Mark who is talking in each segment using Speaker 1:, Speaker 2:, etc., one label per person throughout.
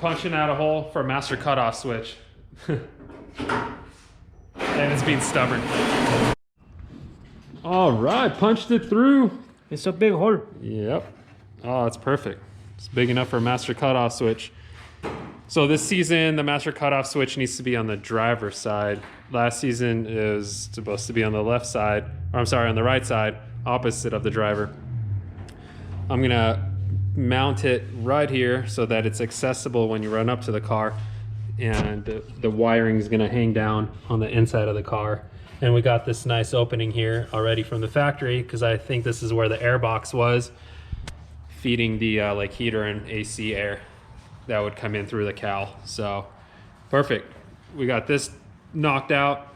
Speaker 1: punching out a hole for a master cutoff switch. And it's being stubborn. All right, punched it through.
Speaker 2: It's a big hole.
Speaker 1: Yep. Oh, it's perfect. It's big enough for a master cutoff switch. So this season, the master cutoff switch needs to be on the driver's side. Last season it was supposed to be on the left side, or I'm sorry, on the right side, opposite of the driver. I'm gonna mount it right here so that it's accessible when you run up to the car, and the wiring is gonna hang down on the inside of the car. And we got this nice opening here already from the factory, because I think this is where the air box was, feeding the like heater and AC air that would come in through the cowl. So perfect. We got this knocked out.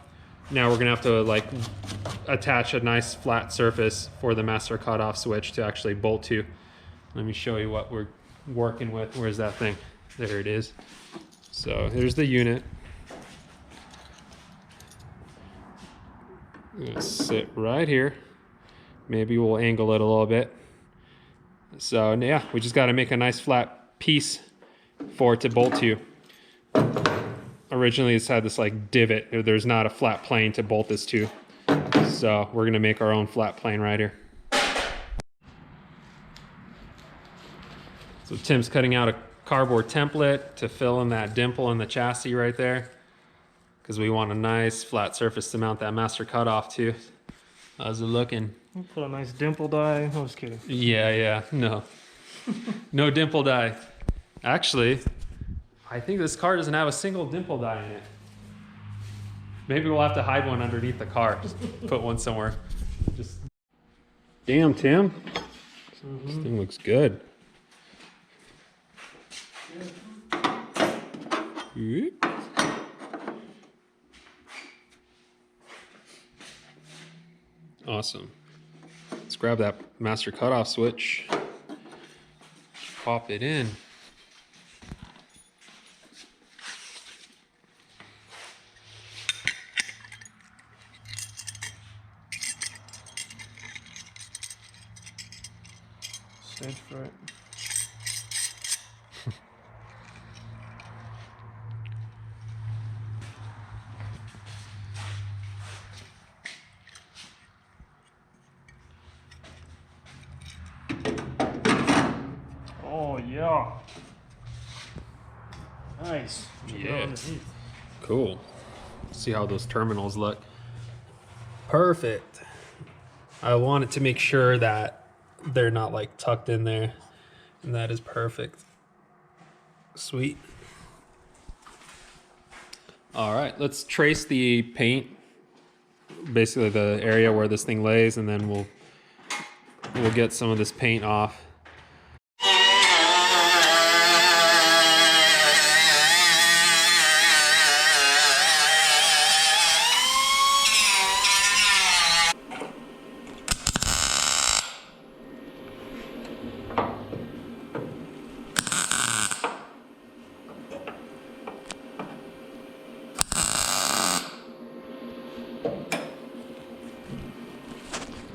Speaker 1: Now we're gonna have to like attach a nice flat surface for the master cutoff switch to actually bolt to. Let me show you what we're working with. Where's that thing? There it is. So here's the unit. I'm gonna sit right here. Maybe we'll angle it a little bit. So yeah, we just gotta make a nice flat piece for it to bolt to. Originally it's had this like divot. There's not a flat plane to bolt this to. So we're gonna make our own flat plane right here. So Tim's cutting out a cardboard template to fill in that dimple in the chassis right there, because we want a nice flat surface to mount that master cutoff to. How's it looking?
Speaker 2: We'll put a nice dimple die. I was kidding.
Speaker 1: Yeah, no. No dimple die. Actually, I think this car doesn't have a single dimple die in it. Maybe we'll have to hide one underneath the car. Just put one somewhere. Just. Damn, Tim. This thing looks good. Whoop. Awesome. Let's grab that master cutoff switch. Pop it in.
Speaker 2: Stage fright. Oh yeah. Nice.
Speaker 1: Yeah. Cool. See how those terminals look. Perfect. I wanted to make sure that they're not like tucked in there, and that is perfect. Sweet. All right, let's trace the paint, basically the area where this thing lays, and then we'll get some of this paint off.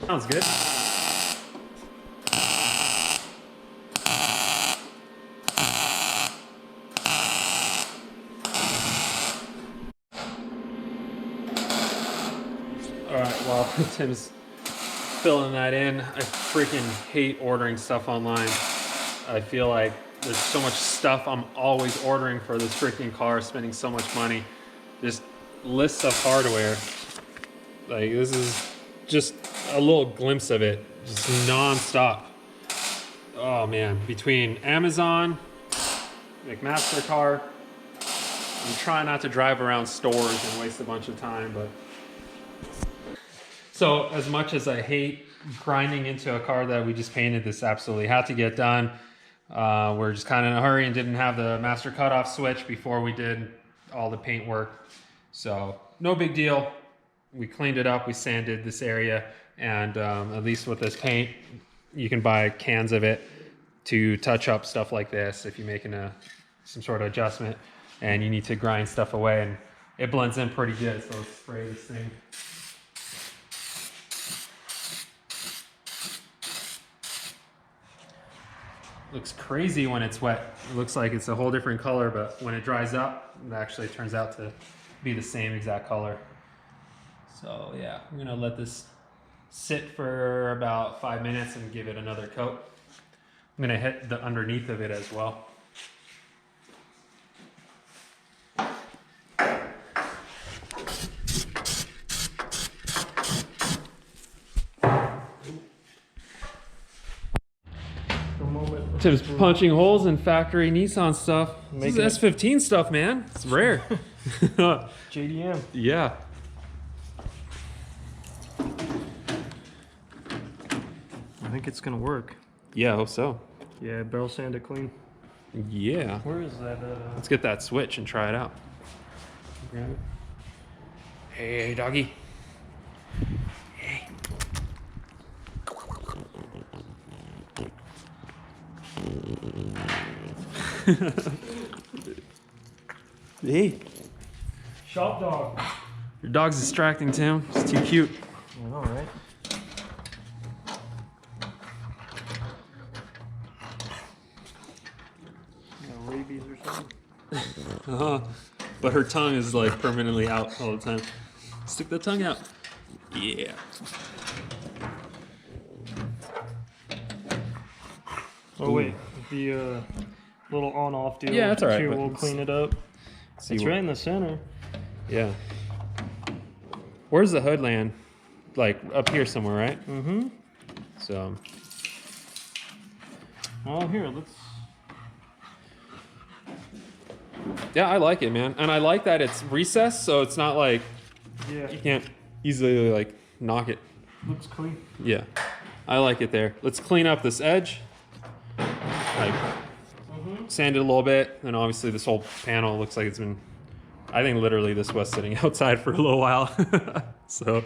Speaker 1: Sounds good. All right, while Tim's filling that in, I freaking hate ordering stuff online. I feel like there's so much stuff I'm always ordering for this freaking car, spending so much money. Just lists of hardware. Like, this is just a little glimpse of it, just non-stop. Oh man, between Amazon, like MasterCard, I'm trying not to drive around stores and waste a bunch of time, but. So as much as I hate grinding into a car that we just painted, this absolutely had to get done. We're just kind of in a hurry and didn't have the master cutoff switch before we did all the paint work. So no big deal. We cleaned it up, we sanded this area, and at least with this paint, you can buy cans of it to touch up stuff like this if you're making some sort of adjustment and you need to grind stuff away, and it blends in pretty good. So let's spray this thing. looks crazy when it's wet. It looks like it's a whole different color, but when it dries up, it actually turns out to be the same exact color. So yeah, I'm gonna let this sit for about 5 minutes and give it another coat. I'm gonna hit the underneath of it as well. Tim's punching holes in factory Nissan stuff. This is S15 stuff, man. It's rare.
Speaker 2: JDM.
Speaker 1: Yeah.
Speaker 2: I think it's gonna work.
Speaker 1: Yeah, I hope so.
Speaker 2: Yeah, barrel sand it clean.
Speaker 1: Yeah.
Speaker 2: Where is that?
Speaker 1: Let's get that switch and try it out. Grab it. Hey, doggy. Hey. Hey.
Speaker 2: Shop dog.
Speaker 1: Your dog's distracting, Tim. It's too cute.
Speaker 2: I know, right? Rabies or something.
Speaker 1: But her tongue is like permanently out all the time. Stick the tongue out. Yeah.
Speaker 2: Oh wait, the little on-off deal.
Speaker 1: Yeah, that's all right,
Speaker 2: Here,
Speaker 1: but
Speaker 2: we'll clean it up. It's right in the center.
Speaker 1: Yeah. Where's the hood land? Like up here somewhere, right?
Speaker 2: Mm-hmm.
Speaker 1: So.
Speaker 2: Oh, here, let's.
Speaker 1: Yeah, I like it, man, and I like that it's recessed, so it's not like
Speaker 2: Yeah.
Speaker 1: you can't easily like knock it.
Speaker 2: Looks clean.
Speaker 1: Yeah, I like it there. Let's clean up this edge. Like sand it a little bit, and obviously this whole panel looks like it's been. I think literally this was sitting outside for a little while. So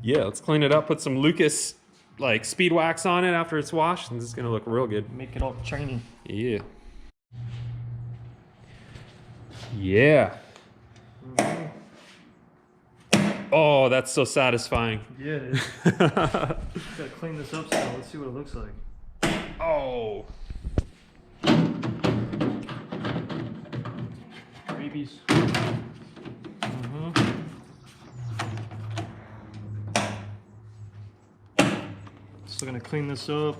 Speaker 1: yeah, let's clean it up. Put some Lucas like speed wax on it after it's washed, and this is gonna look real good.
Speaker 2: Make it all shiny.
Speaker 1: Yeah. Yeah. Oh, that's so satisfying.
Speaker 2: Yeah, it is. Gotta clean this up still. Let's see what it looks like.
Speaker 1: Oh.
Speaker 2: Rabies. Still gonna clean this up.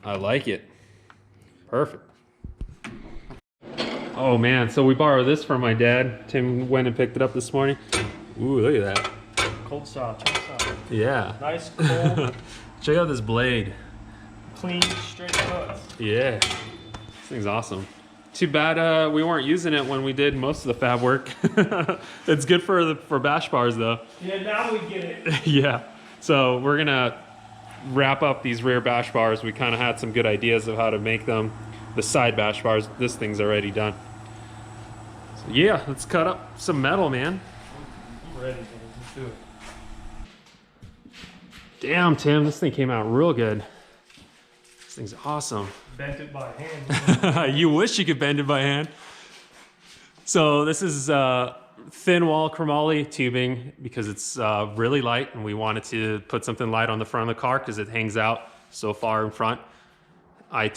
Speaker 1: I like it. Perfect. Oh man, so we borrowed this from my dad. Tim went and picked it up this morning. Ooh, look at that.
Speaker 2: Cold saw, check this out.
Speaker 1: Yeah.
Speaker 2: Nice, cold,
Speaker 1: Check out this blade.
Speaker 2: clean, straight cuts.
Speaker 1: Yeah. This thing's awesome. Too bad we weren't using it when we did most of the fab work. It's good for bash bars though.
Speaker 2: Yeah, now we get it.
Speaker 1: Yeah. So we're gonna wrap up these rear bash bars. We kind of had some good ideas of how to make them. The side bash bars, this thing's already done. So yeah, let's cut up some metal, man.
Speaker 2: I'm ready, let's do it.
Speaker 1: Damn, Tim, this thing came out real good. This thing's awesome.
Speaker 2: Bent it by hand.
Speaker 1: You wish you could bend it by hand. So this is thin wall chromoly tubing because it's really light, and we wanted to put something light on the front of the car because it hangs out so far in front. I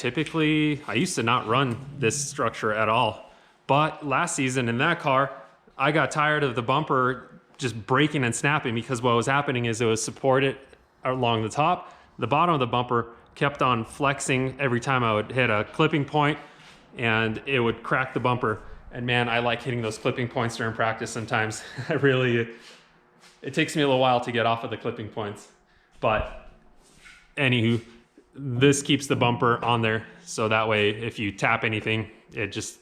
Speaker 1: used to not run this structure at all, but last season in that car, I got tired of the bumper just breaking and snapping because what was happening is it was supported along the top. The bottom of the bumper kept on flexing every time I would hit a clipping point, and it would crack the bumper. And man, I like hitting those clipping points during practice sometimes. It takes me a little while to get off of the clipping points. But anywho, this keeps the bumper on there, so that way if you tap anything, it just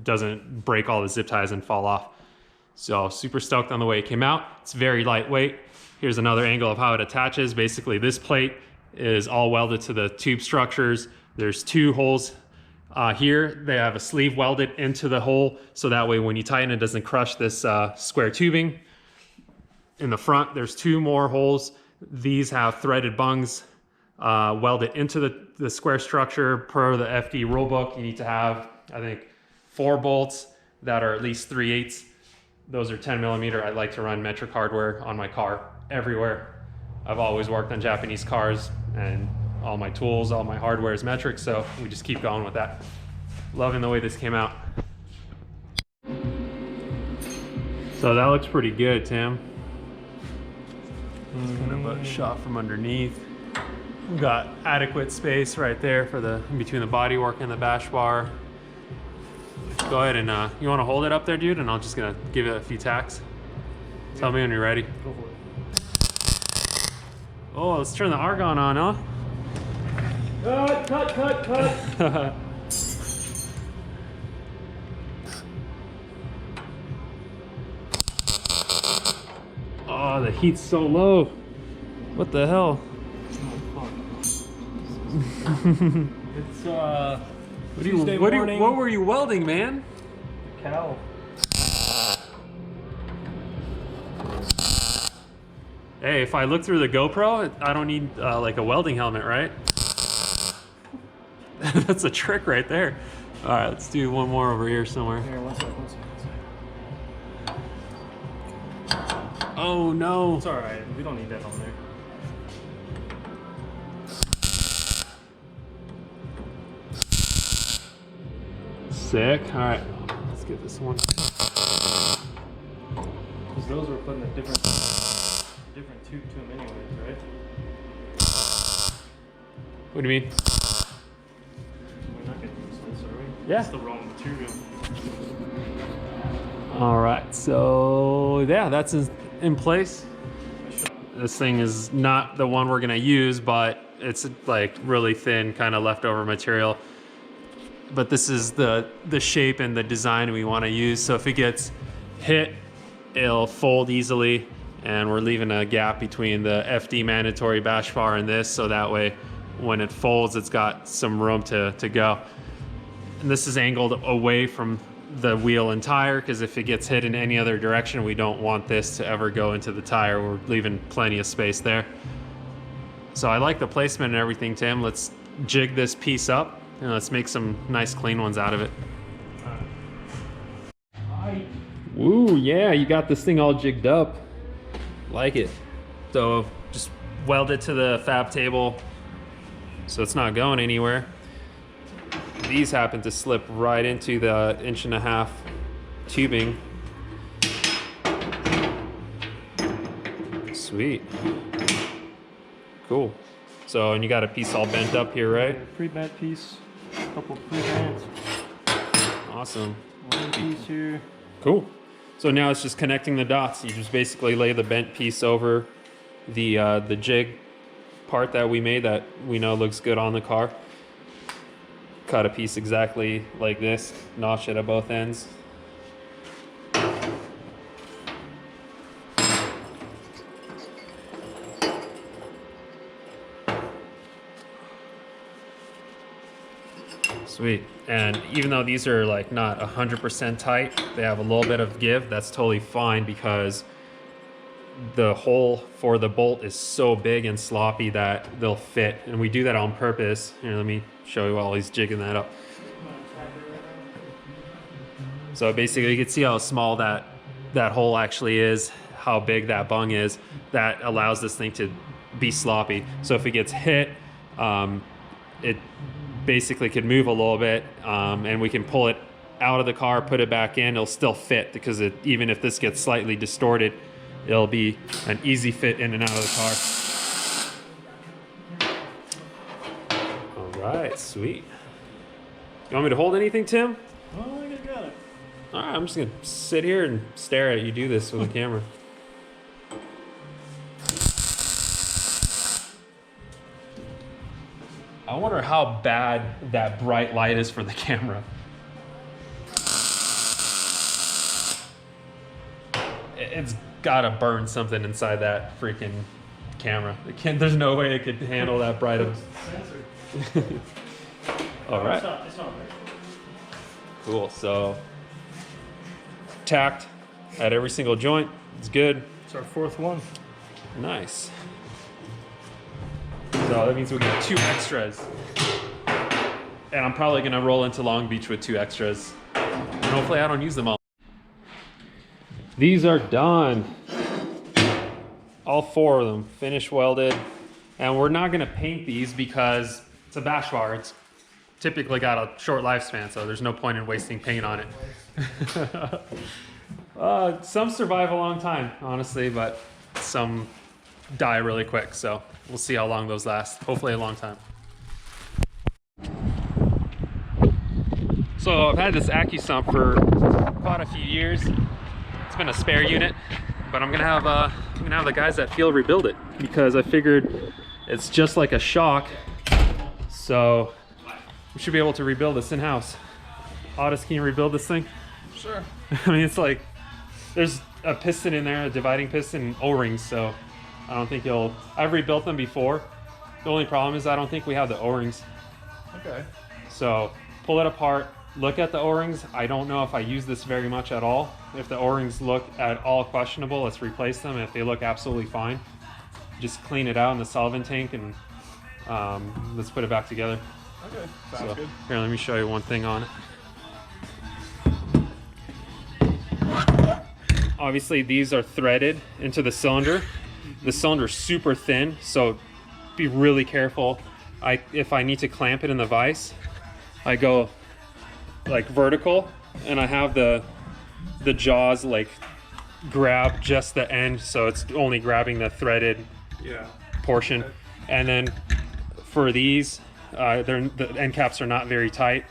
Speaker 1: doesn't break all the zip ties and fall off. So super stoked on the way it came out. It's very lightweight. Here's another angle of how it attaches. Basically, this plate is all welded to the tube structures. There's two holes here. They have a sleeve welded into the hole, so that way when you tighten it doesn't crush this square tubing. In the front, there's two more holes. These have threaded bungs welded into the square structure. Per the FD rulebook, you need to have, I think, 4 bolts that are at least 3/8. Those are 10 millimeter. I like to run metric hardware on my car everywhere. I've always worked on Japanese cars, and all my tools, all my hardware is metric, so we just keep going with that. Loving the way this came out. So that looks pretty good, Tim. Kind of a shot from underneath. We've got adequate space right there for the in between the bodywork and the bash bar. Go ahead and you want to hold it up there, dude, and I'm just gonna give it a few tacks. Tell me when you're ready.
Speaker 2: Go for it.
Speaker 1: Oh, let's turn the argon on, huh?
Speaker 2: Cut.
Speaker 1: Oh, the heat's so low. What the hell?
Speaker 2: It's Tuesday morning.
Speaker 1: What were you welding, man?
Speaker 2: Cow.
Speaker 1: Hey, if I look through the GoPro, I don't need like a welding helmet, right? That's a trick right there. All right, let's do one more over here somewhere.
Speaker 2: Here, one second.
Speaker 1: Oh no.
Speaker 2: It's alright, we don't need that on there.
Speaker 1: Sick. All right, let's get this one.
Speaker 2: Because those were putting a different tube to them anyways, right?
Speaker 1: What do you mean?
Speaker 2: We're not going to use this, are we?
Speaker 1: Yeah.
Speaker 2: It's the wrong material.
Speaker 1: All right, so yeah, that's in place. This thing is not the one we're gonna use, but it's like really thin kind of leftover material. But this is the shape and the design we want to use. So if it gets hit, it'll fold easily, and we're leaving a gap between the FD mandatory bash bar and this, so that way when it folds, it's got some room to go. And this is angled away from the wheel and tire, because if it gets hit in any other direction, we don't want this to ever go into the tire. We're leaving plenty of space there. So I like the placement and everything, Tim. Let's jig this piece up and let's make some nice clean ones out of it. Ooh, yeah, you got this thing all jigged up. Like it. So just weld it to the fab table so it's not going anywhere. These happen to slip right into the 1.5" tubing. Sweet. Cool. So, and you got a piece all bent up here, right?
Speaker 2: Pre-bent piece, a couple pre-bents.
Speaker 1: Awesome.
Speaker 2: One piece here.
Speaker 1: Cool. So now it's just connecting the dots. You just basically lay the bent piece over the jig part that we made that we know looks good on the car. Cut a piece exactly like this, notch it at both ends. Sweet. And even though these are like not 100% tight, they have a little bit of give. That's totally fine, because the hole for the bolt is so big and sloppy that they'll fit, and we do that on purpose. Here, let me show you while he's jigging that up. So basically, you can see how small that hole actually is, how big that bung is. That allows this thing to be sloppy. So if it gets hit, it basically could move a little bit, and we can pull it out of the car, put it back in. It'll still fit, because even if this gets slightly distorted, it'll be an easy fit in and out of the car. All right, sweet. You want me to hold anything, Tim?
Speaker 2: Oh, I think I got it.
Speaker 1: All right, I'm just gonna sit here and stare at you do this with the camera. I wonder how bad that bright light is for the camera. It's gotta burn something inside that freaking camera. There's no way it could handle that bright of. All right.
Speaker 2: It's not right.
Speaker 1: Cool. So tacked at every single joint. It's good.
Speaker 2: It's our fourth one.
Speaker 1: Nice. So that means we get 2 extras. And I'm probably gonna roll into Long Beach with 2 extras. And hopefully I don't use them all. These are done. All 4 of them, finish welded. And we're not gonna paint these because it's a bash bar. It's typically got a short lifespan, so there's no point in wasting paint on it. Some survive a long time, honestly, but some die really quick. So we'll see how long those last. Hopefully a long time. So I've had this AccuSump for quite a few years. It's been a spare unit, but I'm gonna have the guys at Field rebuild it because I figured it's just like a shock, so we should be able to rebuild this in-house. Otis, can you rebuild this thing?
Speaker 2: Sure.
Speaker 1: I mean, it's like there's a piston in there, a dividing piston, and O-rings, so I don't think you'll. I've rebuilt them before. The only problem is I don't think we have the O-rings.
Speaker 2: Okay.
Speaker 1: So pull it apart, look at the O-rings. I don't know if I use this very much at all. If the O-rings look at all questionable, let's replace them. If they look absolutely fine, just clean it out in the solvent tank and let's put it back together.
Speaker 2: Okay, sounds good.
Speaker 1: Here, let me show you one thing on it. Obviously, these are threaded into the cylinder. The cylinder's super thin, so be really careful. If I need to clamp it in the vise, I go like vertical, and I have the jaws like grab just the end, so it's only grabbing the threaded portion. Okay. And then for these, the end caps are not very tight.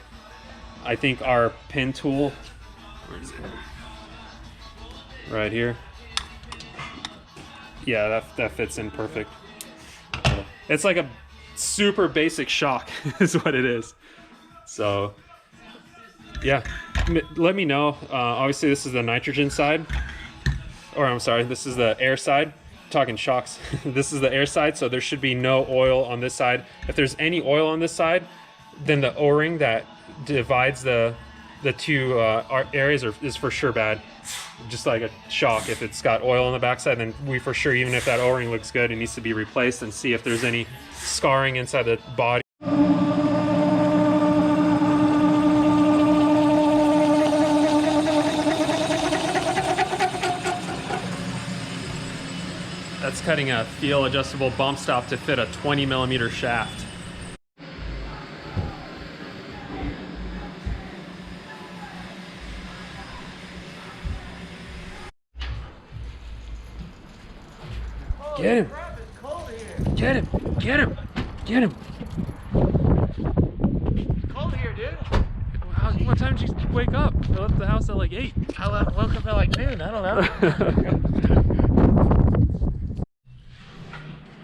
Speaker 1: I think our pin tool, where is it? Right here. Yeah, that fits in perfect. It's like a super basic shock is what it is. So yeah, let me know. Obviously this is the nitrogen side, or I'm sorry, this is the air side. I'm talking shocks. This is the air side, so there should be no oil on this side. If there's any oil on this side, then the O-ring that divides the two areas is for sure bad. Just like a shock. If it's got oil on the backside, then we for sure, even if that O-ring looks good, it needs to be replaced, and see if there's any scarring inside the body. That's cutting a feel adjustable bump stop to fit a 20mm shaft. Get him! Get him! Get him! Get him!
Speaker 2: It's cold here, dude.
Speaker 1: What time did you wake up? I left the house at like 8.
Speaker 2: I woke up at like noon. I don't know.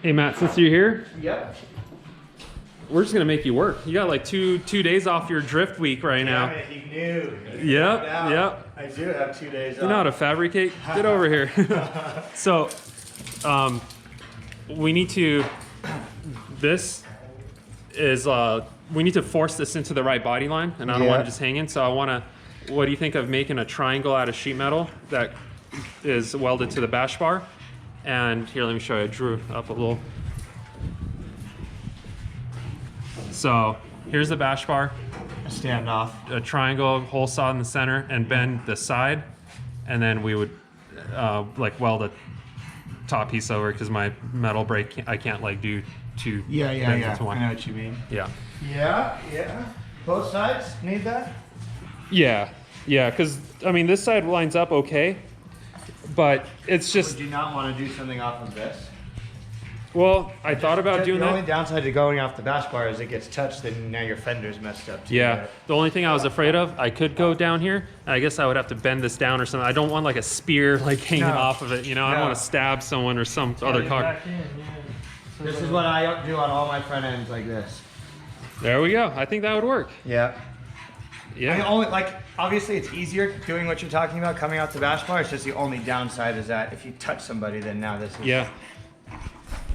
Speaker 1: Hey Matt, since you're here,
Speaker 2: Yep.
Speaker 1: we're just gonna make you work. You got like two days off your drift week right now.
Speaker 3: Yeah, you knew.
Speaker 1: Yep, yep.
Speaker 3: I do have 2 days off.
Speaker 1: You know how to fabricate? Get over here. So, we need to. This is we need to force this into the right body line, and I don't want to just hang in. So I want to. What do you think of making a triangle out of sheet metal that is welded to the bash bar? And here, let me show you. I drew up a little. So here's the bash bar.
Speaker 3: Stand off.
Speaker 1: A triangle, hole saw in the center, and bend the side, and then we would like weld a top piece over, because my metal brake, I can't like do two.
Speaker 3: Yeah. I know what you mean.
Speaker 1: Yeah.
Speaker 3: Yeah. Both sides need that?
Speaker 1: Yeah, because I mean this side lines up okay, but it's just.
Speaker 3: Would you not want to do something off of this?
Speaker 1: Well, I thought about doing
Speaker 3: The only
Speaker 1: that.
Speaker 3: downside to going off the bash bar is it gets touched, then now your fender's messed up too.
Speaker 1: Yeah, the only thing I was afraid of, I could go down here. I guess I would have to bend this down or something. I don't want like a spear like hanging off of it. You know, I don't want to stab someone or some other car.
Speaker 2: Back in, yeah. So
Speaker 3: This is what I do on all my front ends, like this.
Speaker 1: There we go. I think that would work.
Speaker 3: Yeah.
Speaker 1: Yeah.
Speaker 3: I mean, only, like, obviously it's easier doing what you're talking about, coming out the bash bar. It's just the only downside is that if you touch somebody, then now this is
Speaker 1: Yeah.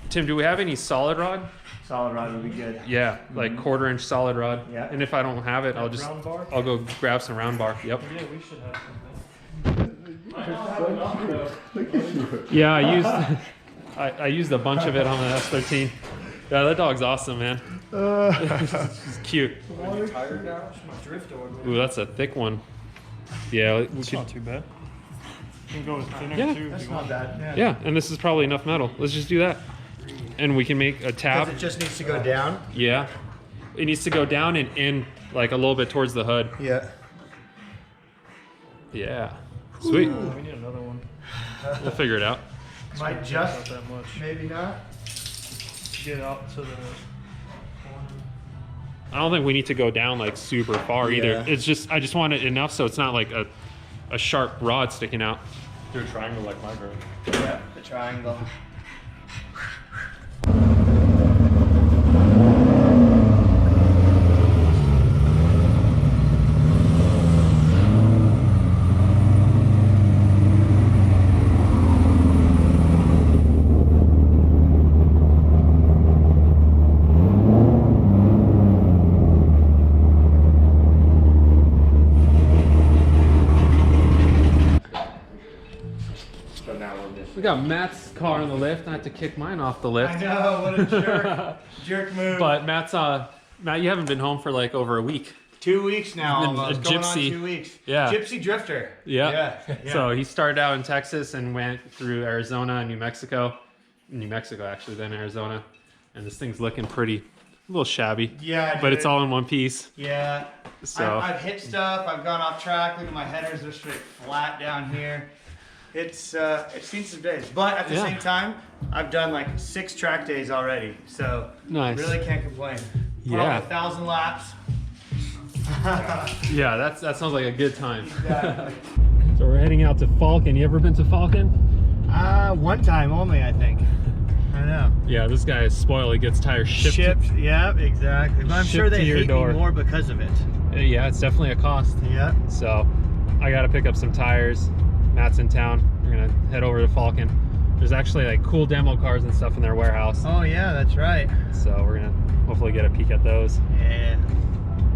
Speaker 1: Tim, do we have any solid rod?
Speaker 3: solid rod would be good.
Speaker 1: Yeah, like 1/4-inch solid rod.
Speaker 3: Yeah.
Speaker 1: And if I don't have it,
Speaker 2: Round bar?
Speaker 1: I'll go grab some round bar. Yep.
Speaker 2: Yeah, we should have something.
Speaker 1: Yeah, I used a bunch of it on the S15. Yeah, that dog's awesome, man. It's cute. Ooh, that's a thick one. Yeah, we
Speaker 2: It's
Speaker 1: could.
Speaker 2: not too bad. You can go with thinner
Speaker 1: Yeah.
Speaker 2: too.
Speaker 3: That's
Speaker 2: if you
Speaker 3: not
Speaker 2: want.
Speaker 3: bad.
Speaker 1: Yeah, and this is probably enough metal. Let's just do that. and we can make a
Speaker 3: Because
Speaker 1: tab.
Speaker 3: it just needs to go down.
Speaker 1: Yeah. It needs to go down and in like a little bit towards the hood.
Speaker 3: Yeah.
Speaker 1: Yeah. Sweet.
Speaker 2: We need another one.
Speaker 1: We'll figure it out.
Speaker 3: Might
Speaker 2: Not
Speaker 3: just,
Speaker 2: that much.
Speaker 3: maybe not.
Speaker 2: Get out to the corner.
Speaker 1: I don't think we need to go down like super far either.
Speaker 3: Yeah.
Speaker 1: It's just, I just want it enough so it's not like a sharp rod sticking out.
Speaker 2: Do a triangle like my girl.
Speaker 3: Yeah, the triangle.
Speaker 1: We got Matt's car on the lift. I had to kick mine off the lift.
Speaker 3: I know, what a jerk. Jerk move.
Speaker 1: But Matt, you haven't been home for like over a week.
Speaker 3: 2 weeks now,
Speaker 1: Been a
Speaker 3: almost. Going on
Speaker 1: gypsy.
Speaker 3: 2 weeks.
Speaker 1: Yeah.
Speaker 3: Gypsy drifter.
Speaker 1: Yeah.
Speaker 3: Yeah.
Speaker 1: So he started out in Texas and went through Arizona and New Mexico, actually, then Arizona. And this thing's looking pretty, a little shabby.
Speaker 3: Yeah,
Speaker 1: But it's
Speaker 3: dude.
Speaker 1: all in one piece.
Speaker 3: Yeah.
Speaker 1: So
Speaker 3: I've hit stuff. I've gone off track. Look at my headers; they're straight flat down here. It's seen some days, but at the
Speaker 1: Yeah.
Speaker 3: same time, I've done like 6 track days already, so
Speaker 1: Nice.
Speaker 3: really can't complain.
Speaker 1: Yeah.
Speaker 3: 1,000 laps.
Speaker 1: yeah, that sounds like a good time.
Speaker 3: Exactly.
Speaker 1: So we're heading out to Falken. You ever been to Falken?
Speaker 3: One time only, I think. I know.
Speaker 1: Yeah, this guy is spoiled. He gets tires shipped.
Speaker 3: Yeah, exactly. But I'm sure
Speaker 1: Shipped
Speaker 3: they
Speaker 1: to your
Speaker 3: hate
Speaker 1: door.
Speaker 3: me more because of it.
Speaker 1: Yeah, it's definitely a cost.
Speaker 3: Yeah.
Speaker 1: So I got to pick up some tires. Matt's in town. We're gonna head over to Falken. There's actually like cool demo cars and stuff in their warehouse.
Speaker 3: Oh yeah, that's right.
Speaker 1: So we're gonna hopefully get a peek at those.
Speaker 3: Yeah.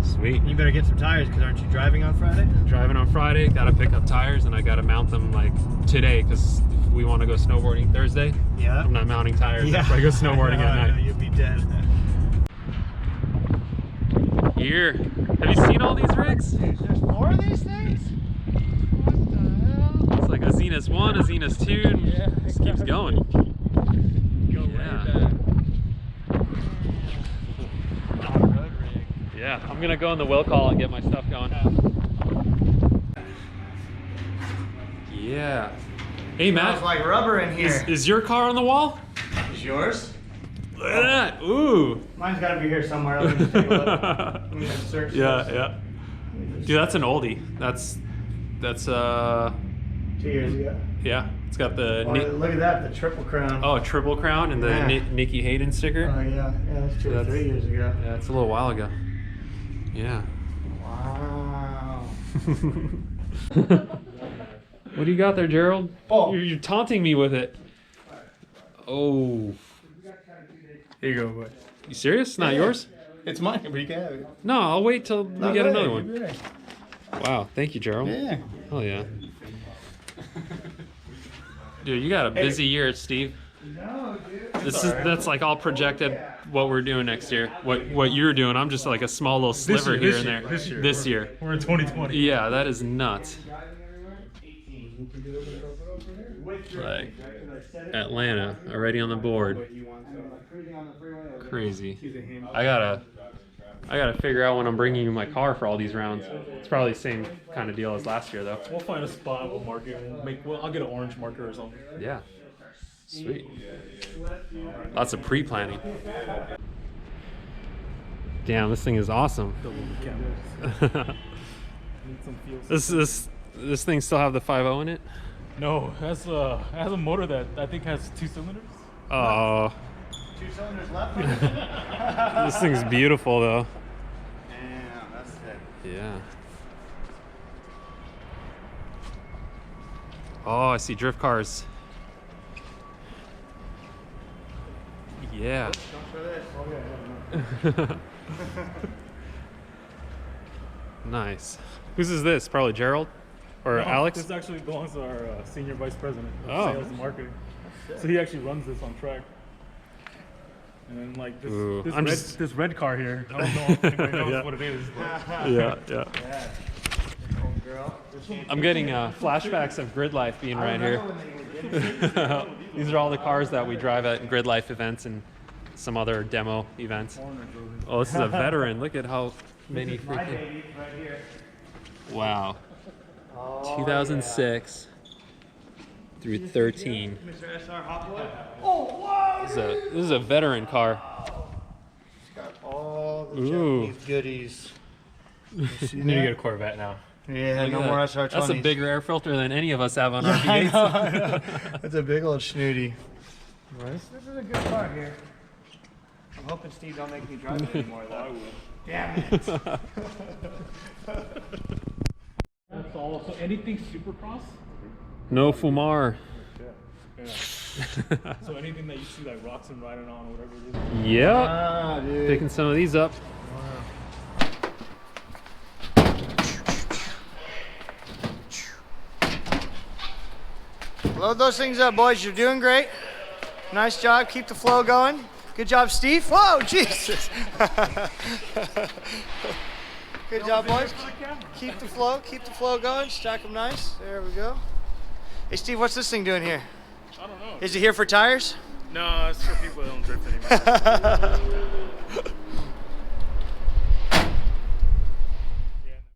Speaker 1: Sweet.
Speaker 3: You better get some tires, because aren't you driving on Friday?
Speaker 1: Driving on Friday, gotta pick up tires, and I gotta mount them like today because we want to go snowboarding Thursday.
Speaker 3: Yeah.
Speaker 1: I'm not mounting tires after I go snowboarding at
Speaker 3: No,
Speaker 1: night.
Speaker 3: you'll be dead.
Speaker 1: Here, have you seen all these rigs?
Speaker 3: There's 4 of these things? What the hell?
Speaker 1: It's like a Zenus 1, a Zenus 2, and
Speaker 3: Yeah,
Speaker 1: just keeps going.
Speaker 3: Go
Speaker 1: Yeah.
Speaker 3: way back. Road rig.
Speaker 1: Yeah, I'm gonna go in the will call and get my stuff going. Yeah. Hey
Speaker 3: Smells
Speaker 1: Matt,
Speaker 3: like rubber in here.
Speaker 1: is your car on the wall?
Speaker 3: Is yours?
Speaker 1: Look at that. Ooh.
Speaker 3: Mine's got to be here somewhere. Let me just take a look. Let me just search.
Speaker 1: Yeah,
Speaker 3: this.
Speaker 1: yeah. Dude, that's an oldie. That's
Speaker 3: 2 years ago.
Speaker 1: yeah. It's got the
Speaker 3: Oh, look at that, the triple crown.
Speaker 1: oh, triple crown and the
Speaker 3: Yeah.
Speaker 1: Nikki Hayden sticker.
Speaker 3: Oh, yeah, that's 2 or
Speaker 1: That's-
Speaker 3: 3 years ago.
Speaker 1: Yeah, it's a little while ago. Yeah.
Speaker 3: Wow.
Speaker 1: What do you got there, Gerald?
Speaker 3: Oh.
Speaker 1: You're taunting me with it. Oh.
Speaker 3: Here you go, boy.
Speaker 1: You serious? Not yours?
Speaker 3: It's mine, but you can have it.
Speaker 1: No, I'll wait till we get another one.
Speaker 3: Yeah.
Speaker 1: Wow, thank you, Gerald.
Speaker 3: Yeah.
Speaker 1: Oh yeah. Dude, you got a busy year, Steve.
Speaker 3: No, dude.
Speaker 1: That's like all projected what we're doing next year. What you're doing, I'm just like a small little sliver here and there. This year.
Speaker 2: We're in 2020.
Speaker 1: Yeah, that is nuts. Like Atlanta already on the board. Crazy. I gotta figure out when I'm bringing you my car for all these rounds. It's probably the same kind of deal as last year though.
Speaker 2: We'll find a spot. We'll mark it. I'll get an orange marker or something.
Speaker 1: Yeah. Sweet. Lots of pre-planning. Damn, this thing is awesome. This thing still have the 5.0 in it?
Speaker 2: No, it has a motor that I think has 2 cylinders.
Speaker 1: Oh,
Speaker 3: 2 cylinders left.
Speaker 1: this thing's beautiful though.
Speaker 3: Damn, that's it.
Speaker 1: Yeah. Oh, I see drift cars. Yeah.
Speaker 3: Don't show this. Oh, yeah.
Speaker 1: Nice. Whose is this? Probably Gerald or Alex?
Speaker 2: This actually belongs to our senior vice president of
Speaker 1: Oh.
Speaker 2: sales and marketing. So he actually runs this on track. And then like
Speaker 1: Ooh,
Speaker 2: this red car here, I don't know if anybody knows
Speaker 1: Yeah.
Speaker 2: what it is. But
Speaker 1: Yeah, yeah.
Speaker 3: Yeah.
Speaker 1: I'm getting flashbacks of grid life being right here. These are all the cars that we drive at grid life events and some other demo events. Oh, this is a veteran. Look at how many
Speaker 3: My
Speaker 1: freaking.
Speaker 3: baby right here.
Speaker 1: Wow.
Speaker 3: Oh,
Speaker 1: 2006 through 13.
Speaker 3: Mr. SR Hot Boy. Oh, wow!
Speaker 1: This is a veteran car.
Speaker 3: It's got all the
Speaker 1: Ooh.
Speaker 3: Japanese goodies. You see
Speaker 2: You need to
Speaker 3: that?
Speaker 2: get a Corvette now.
Speaker 3: Yeah,
Speaker 1: Look
Speaker 3: no
Speaker 1: at
Speaker 3: more
Speaker 1: that.
Speaker 3: SR20s.
Speaker 1: That's a bigger air filter than any of us have on our
Speaker 3: I know,
Speaker 1: V8s.
Speaker 3: I know. That's a big old snooty. This is a good car here. I'm hoping Steve don't make me drive it anymore, though.
Speaker 2: I will.
Speaker 3: Damn it.
Speaker 2: That's all. So anything Supercross?
Speaker 1: No Fumar.
Speaker 2: Yeah. So anything that you see like Roxon riding on, whatever it is.
Speaker 1: Yep.
Speaker 3: Ah, dude.
Speaker 1: Picking some of these up.
Speaker 3: Load those things up, boys. You're doing great. Nice job. Keep the flow going. Good job, Steve. Whoa, Jesus. Good job, boys. Keep the flow going. Stack them nice. There we go. Hey, Steve, what's this thing doing here?
Speaker 2: I don't know.
Speaker 3: Is it here for tires?
Speaker 2: No, it's for people that don't drift anymore.